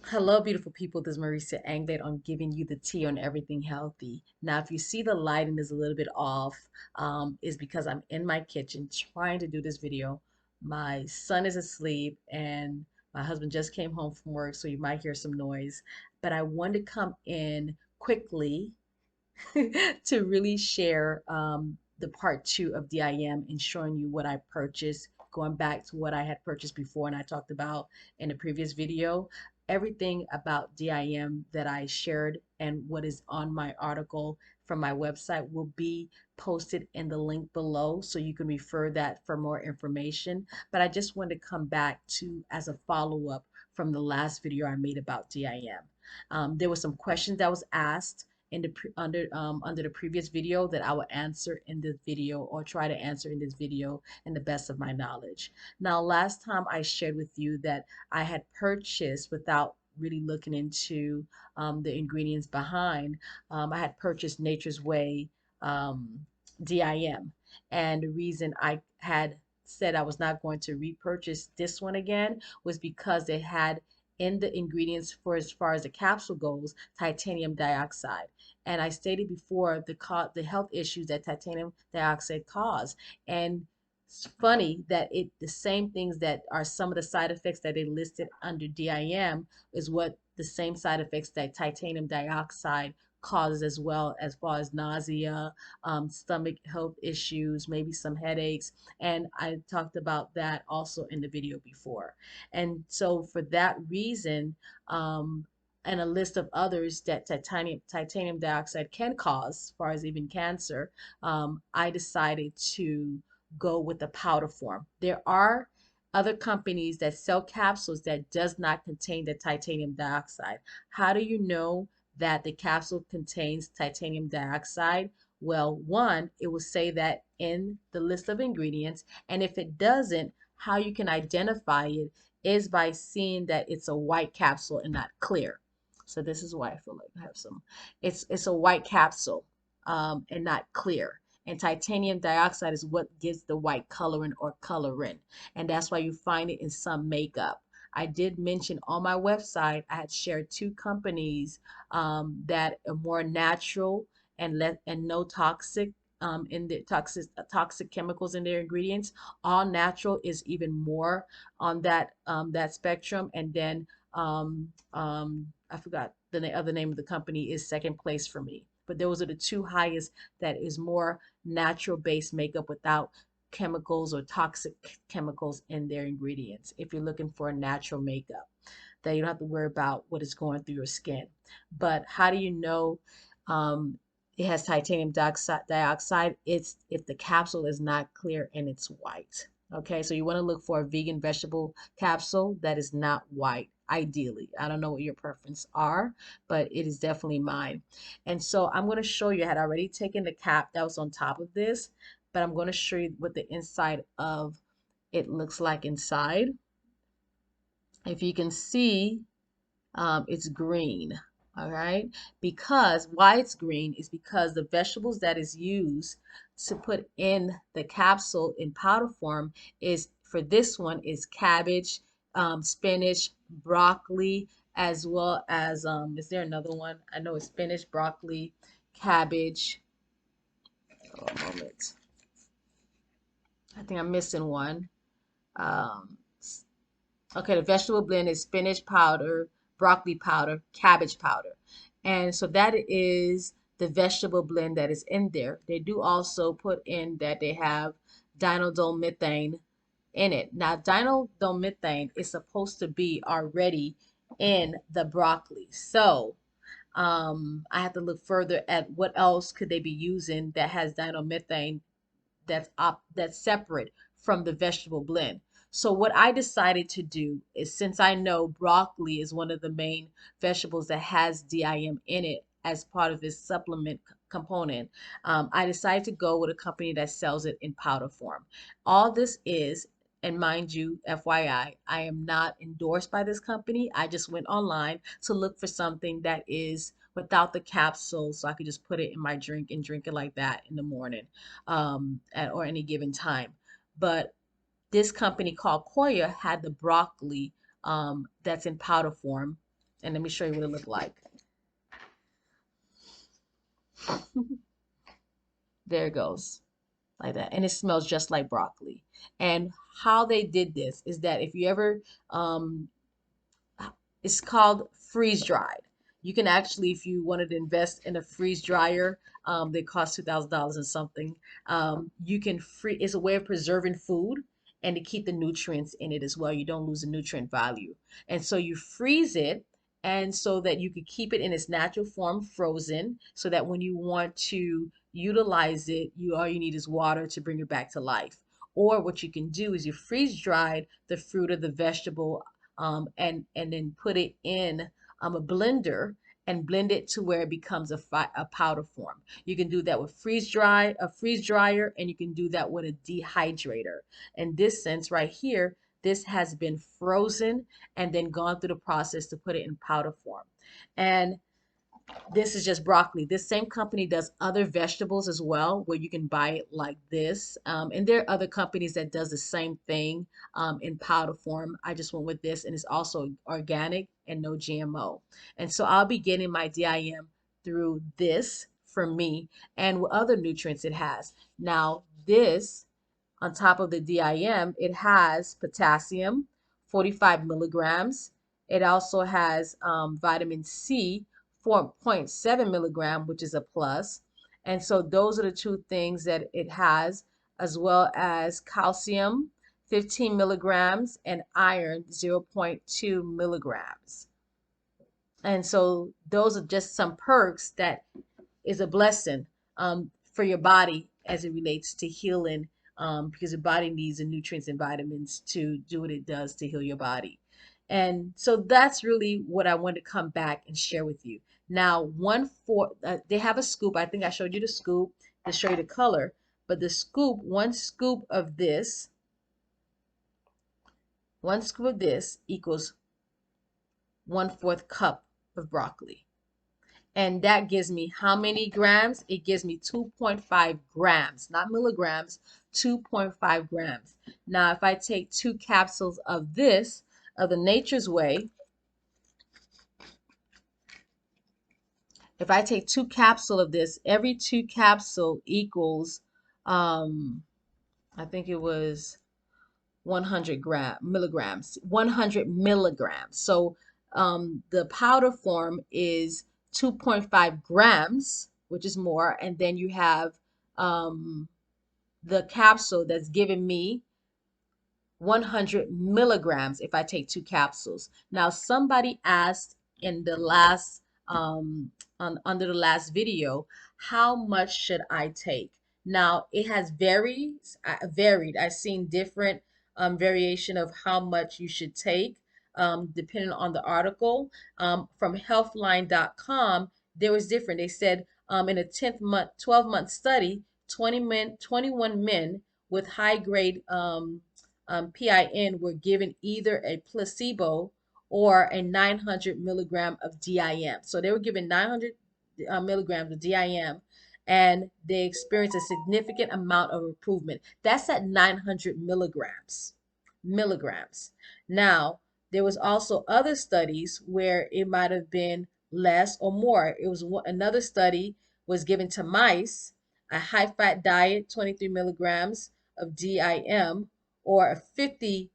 Hello, beautiful people. This is Marisa Anglade on giving you the tea on everything healthy. Now, if you see the lighting is a little bit off, is because I'm in my kitchen trying to do this video. My son is asleep and my husband just came home from work, so you might hear some noise. But I wanted to come in quickly to really share the part two of DIM and showing you what I purchased, going back to what I had purchased before and I talked about in the previous video. Everything about DIM that I shared and what is on my article from my website will be posted in the link below so you can refer that for more information. But I just wanted to come back to as a follow-up from the last video I made about DIM. There were some questions that was asked in the under the previous video that I will answer in this video or try to answer in this video in the best of my knowledge. Now, last time I shared with you that I had purchased without really looking into the ingredients behind. I had purchased Nature's Way um, DIM, and the reason I had said I was not going to repurchase this one again was because it had in the ingredients for as far as the capsule goes, titanium dioxide. And I stated before the health issues that titanium dioxide cause. And it's funny that the same things that are some of the side effects that they listed under DIM is what the same side effects that titanium dioxide causes as well, as far as nausea, stomach health issues, maybe some headaches. And I talked about that also in the video before. And so for that reason, and a list of others that titanium dioxide can cause, as far as even cancer, I decided to go with the powder form. There are other companies that sell capsules that does not contain the titanium dioxide. How do you know that the capsule contains titanium dioxide? Well, one, it will say that in the list of ingredients, and if it doesn't, how you can identify it is by seeing that it's a white capsule and not clear. So this is why I feel like I have some. It's a white capsule and not clear. And titanium dioxide is what gives the white coloring or colorant. And that's why you find it in some makeup. I did mention on my website, I had shared two companies that are more natural and no toxic in the toxic chemicals in their ingredients. All natural is even more on that spectrum, and then I forgot the other name of the company is second place for me. But those are the two highest that is more natural based makeup without chemicals or toxic chemicals in their ingredients. If you're looking for a natural makeup, that you don't have to worry about what is going through your skin. But how do you know um, it has titanium dioxide? It's if the capsule is not clear and it's white. Okay, so you want to look for a vegan vegetable capsule that is not white, ideally. I don't know what your preference are, but it is definitely mine. And so I'm going to show you, I had already taken the cap that was on top of this, but I'm going to show you what the inside of it looks like inside. If you can see, it's green. All right. Because why it's green is because the vegetables that is used to put in the capsule in powder form is for this one is cabbage, spinach, broccoli, as well as is there another one? I know it's spinach, broccoli, cabbage. Oh, a moment. I think I'm missing one. Um, Okay, the vegetable blend is spinach powder, broccoli powder, cabbage powder. And so that is the vegetable blend that is in there. They do also put in that they have dinosylmethane in it. Now, dinosylmethane is supposed to be already in the broccoli. So I have to look further at what else could they be using that has dinomethane that's separate from the vegetable blend. So what I decided to do is since I know broccoli is one of the main vegetables that has DIM in it as part of its supplement component, I decided to go with a company that sells it in powder form. All this is, and mind you, FYI, I am not endorsed by this company. I just went online to look for something that is without the capsule so I could just put it in my drink and drink it like that in the morning at or any given time. But this company called Koya had the broccoli that's in powder form, And let me show you what it looked like. There it goes, like that. And it smells just like broccoli. And how they did this is that if you ever um, it's called freeze dried. You can actually, if you wanted to invest in a freeze dryer, they cost $2,000 and something. You can free. It's a way of preserving food and to keep the nutrients in it as well. You don't lose the nutrient value, and so you freeze it, and so that you could keep it in its natural form, frozen, so that when you want to utilize it, you all you need is water to bring it back to life. Or what you can do is you freeze dried the fruit or the vegetable and then put it in a blender and blend it to where it becomes a powder form. You can do that with a freeze dryer, and you can do that with a dehydrator. In this sense right here, this has been frozen and then gone through the process to put it in powder form. And this is just broccoli. This same company does other vegetables as well, where you can buy it like this. And there are other companies that does the same thing in powder form. I just went with this, and it's also organic and no GMO. And so I'll be getting my DIM through this for me and what other nutrients it has. Now, this on top of the DIM, it has potassium, 45 milligrams. It also has vitamin C, 4.7 milligram, which is a plus. And so those are the two things that it has, as well as calcium, 15 milligrams, and iron, 0.2 milligrams. And so those are just some perks that is a blessing for your body as it relates to healing, because your body needs the nutrients and vitamins to do what it does to heal your body. And so that's really what I want to come back and share with you. Now, they have a scoop. I think I showed you the scoop to show you the color, but the scoop, one scoop of this equals 1/4 cup of broccoli. And that gives me how many grams? It gives me 2.5 grams, not milligrams, 2.5 grams. Now, if I take 2 capsules of this, of the Nature's Way, if I take 2 capsules of this, every 2 capsule equals, I think it was 100 milligrams, 100 milligrams. So the powder form is 2.5 grams, which is more. And then you have um, the capsule that's giving me 100 milligrams if I take 2 capsules. Now, somebody asked in the last, under the last video, how much should I take? Now, it has varied. I've seen different variation of how much you should take, depending on the article. From healthline.com, there was different. They said in a 12-month study, 21 men with high grade PIN were given either a placebo or a 900 milligram of DIM. So they were given 900 milligrams of DIM, and they experienced a significant amount of improvement. That's at 900 milligrams. Milligrams. Now, there was also other studies where it might have been less or more. It was another study was given to mice, a high-fat diet, 23 milligrams of DIM, or a 50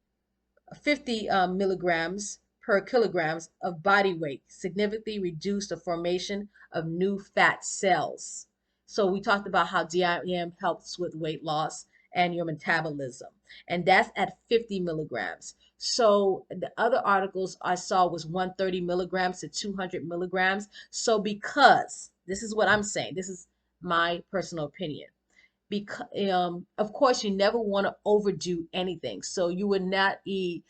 milligrams per kilograms of body weight, significantly reduced the formation of new fat cells. So we talked about how DIM helps with weight loss and your metabolism, and that's at 50 milligrams. So the other articles I saw was 130 milligrams to 200 milligrams. So because this is what I'm saying, this is my personal opinion, because of course you never want to overdo anything, so you would not eat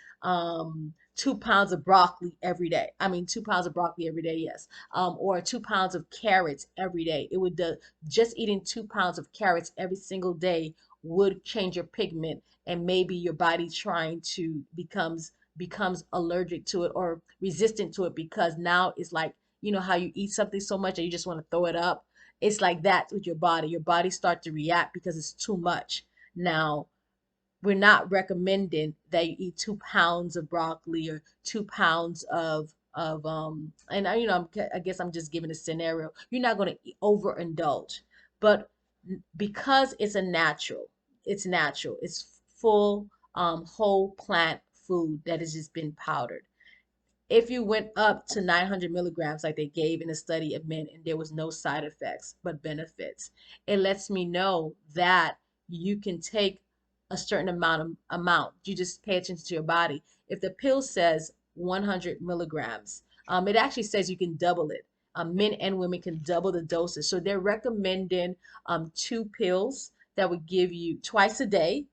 2 pounds of broccoli every day. I mean, 2 pounds of broccoli every day, yes. Or 2 pounds of carrots every day. It would do, just eating 2 pounds of carrots every single day would change your pigment, and maybe your body trying to becomes allergic to it or resistant to it, because now it's like, you know how you eat something so much that you just want to throw it up. It's like that with your body. Your body start to react because it's too much. Now, we're not recommending that you eat 2 pounds of broccoli or 2 pounds of and I guess I'm just giving a scenario. You're not going to overindulge, but because it's natural, it's full whole plant food that has just been powdered. If you went up to 900 milligrams, like they gave in a study of men, and there was no side effects but benefits, it lets me know that you can take a certain amount. You just pay attention to your body. If the pill says 100 milligrams, it actually says you can double it. Men and women can double the doses. So they're recommending two pills that would give you twice a day,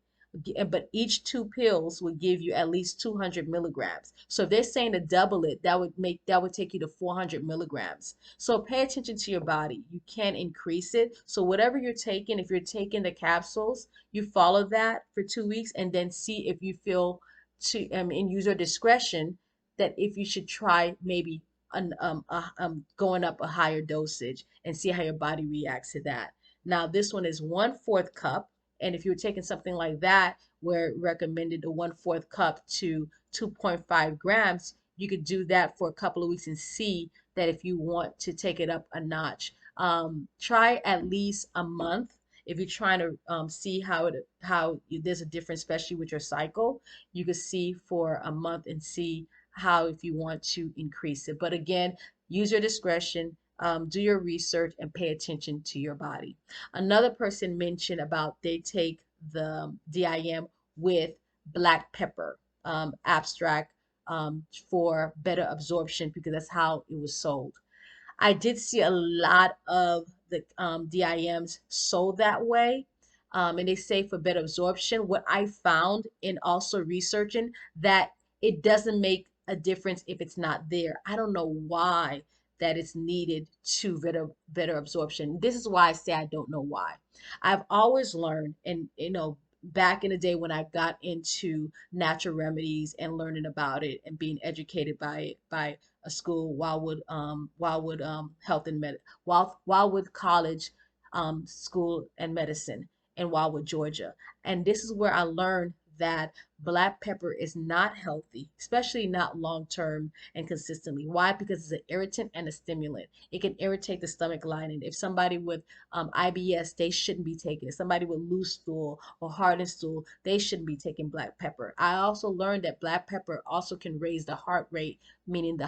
but each two pills would give you at least 200 milligrams. So if they're saying to double it, that would take you to 400 milligrams. So pay attention to your body. You can increase it. So whatever you're taking, if you're taking the capsules, you follow that for 2 weeks and then see if you feel to in user discretion that if you should try maybe going up a higher dosage and see how your body reacts to that. Now this one is 1/4 cup, and if you were taking something like that, where it recommended a 1/4 cup to 2.5 grams, you could do that for a couple of weeks and see that if you want to take it up a notch. Try at least a month if you're trying to see how there's a difference, especially with your cycle. You could see for a month and see how if you want to increase it. But again, use your discretion. Do your research and pay attention to your body. Another person mentioned about they take the DIM with black pepper abstract for better absorption because that's how it was sold. I did see a lot of the DIMs sold that way. And they say for better absorption. What I found in also researching that it doesn't make a difference if it's not there. I don't know why that it's needed to better absorption. This is why I say I don't know why. I've always learned, and back in the day when I got into natural remedies and learning about it and being educated by it by a school, Wildwood Health and Med Wildwood College School and Medicine in Wildwood, Georgia. And this is where I learned that black pepper is not healthy, especially not long term and consistently. Why? Because it's an irritant and a stimulant. It can irritate the stomach lining. If somebody with IBS, they shouldn't be taking it. Somebody with loose stool or hardened stool, they shouldn't be taking black pepper. I also learned that black pepper also can raise the heart rate, meaning the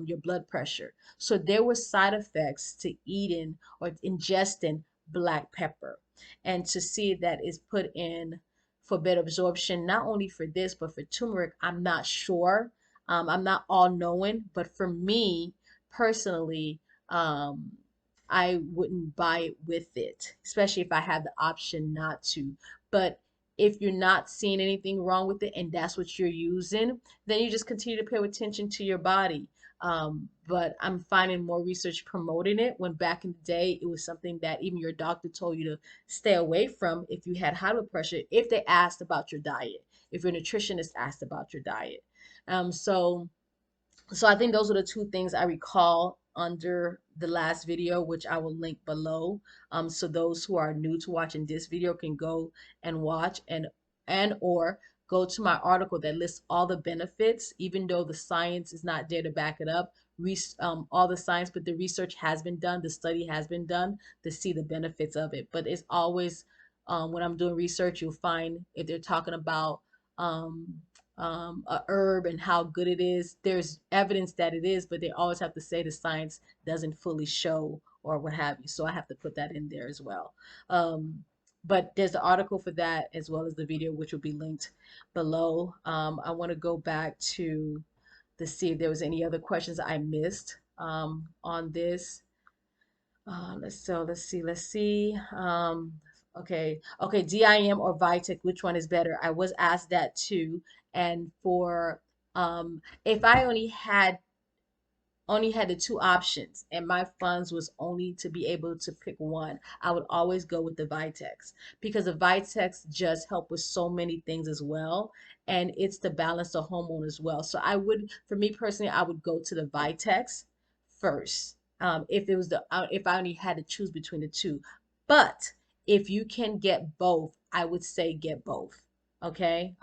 your blood pressure. So there were side effects to eating or ingesting black pepper, and to see that is put in for better absorption, not only for this but for turmeric. I'm not sure. I'm not all knowing, but for me personally, um, I wouldn't buy it with it, especially if I had the option not to. But if you're not seeing anything wrong with it and that's what you're using, then you just continue to pay attention to your body. But I'm finding more research promoting it when back in the day it was something that even your doctor told you to stay away from if you had high blood pressure, if they asked about your diet, if your nutritionist asked about your diet. Um, so so I think those are the two things I recall under the last video, which I will link below. So those who are new to watching this video can go and watch and or go to my article that lists all the benefits, even though the science is not there to back it up. All the science, but the research has been done, the study has been done to see the benefits of it. But it's always when I'm doing research, you'll find if they're talking about um, a herb and how good it is. There's evidence that it is, but they always have to say the science doesn't fully show or what have you. So I have to put that in there as well. But there's an article for that as well as the video, which will be linked below. I want to go back to see if there was any other questions I missed on this. Let's see. Okay, DIM or Vitek, which one is better? I was asked that too. And for if I only had the two options and my funds was only to be able to pick one, I would always go with the Vitex because the Vitex just help with so many things as well. And it's to balance the hormone as well. So for me personally, I would go to the Vitex first. If I only had to choose between the two. But if you can get both, I would say get both. Okay.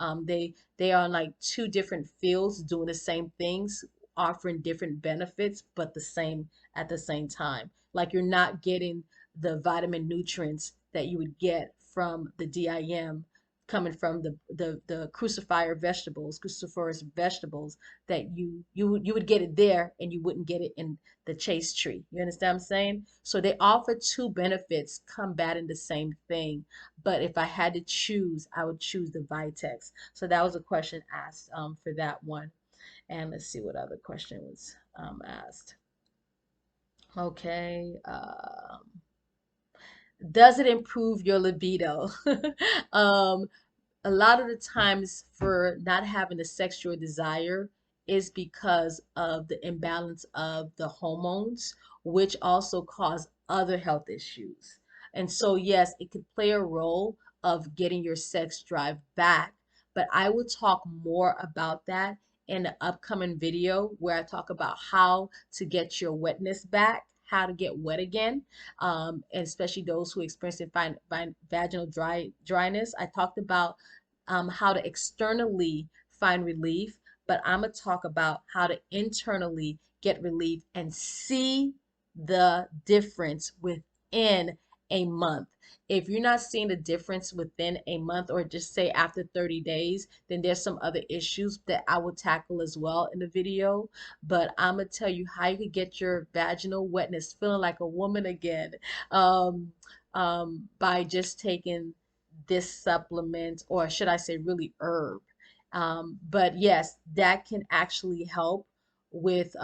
They are like two different fields doing the same things, offering different benefits, but the same at the same time. Like you're not getting the vitamin nutrients that you would get from the DIM coming from the crucifer vegetables, cruciferous vegetables that you would get it there and you wouldn't get it in the chase tree. You understand what I'm saying? So they offer two benefits combating the same thing. But if I had to choose, I would choose the Vitex. So that was a question asked for that one. And let's see what other question was asked. Okay. Does it improve your libido? um, a lot of the times for not having a sexual desire is because of the imbalance of the hormones, which also cause other health issues. And so, yes, it could play a role of getting your sex drive back, but I will talk more about that in the upcoming video where I talk about how to get your wetness back, how to get wet again, and especially those who experience vaginal dryness. I talked about how to externally find relief, but I'm going to talk about how to internally get relief and see the difference within a month. If you're not seeing the difference within a month, or just say after 30 days, then there's some other issues that I will tackle as well in the video. But I'm going to tell you how you can get your vaginal wetness feeling like a woman again, by just taking this supplement, or should I say, really herb. But yes, that can actually help with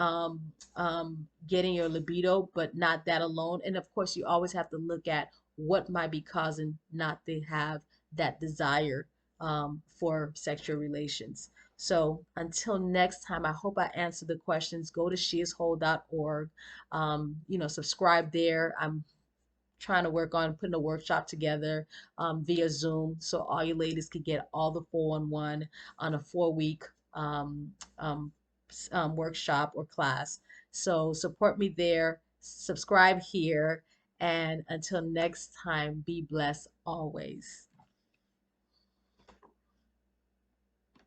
getting your libido, but not that alone. And of course, you always have to look at what might be causing not to have that desire for sexual relations. So until next time, I hope I answered the questions. Go to sheiswhole.org. Subscribe there. I'm trying to work on putting a workshop together via Zoom so all you ladies could get all the 4-on-1 on a 4-week workshop or class. So support me there, subscribe here, and until next time, be blessed always.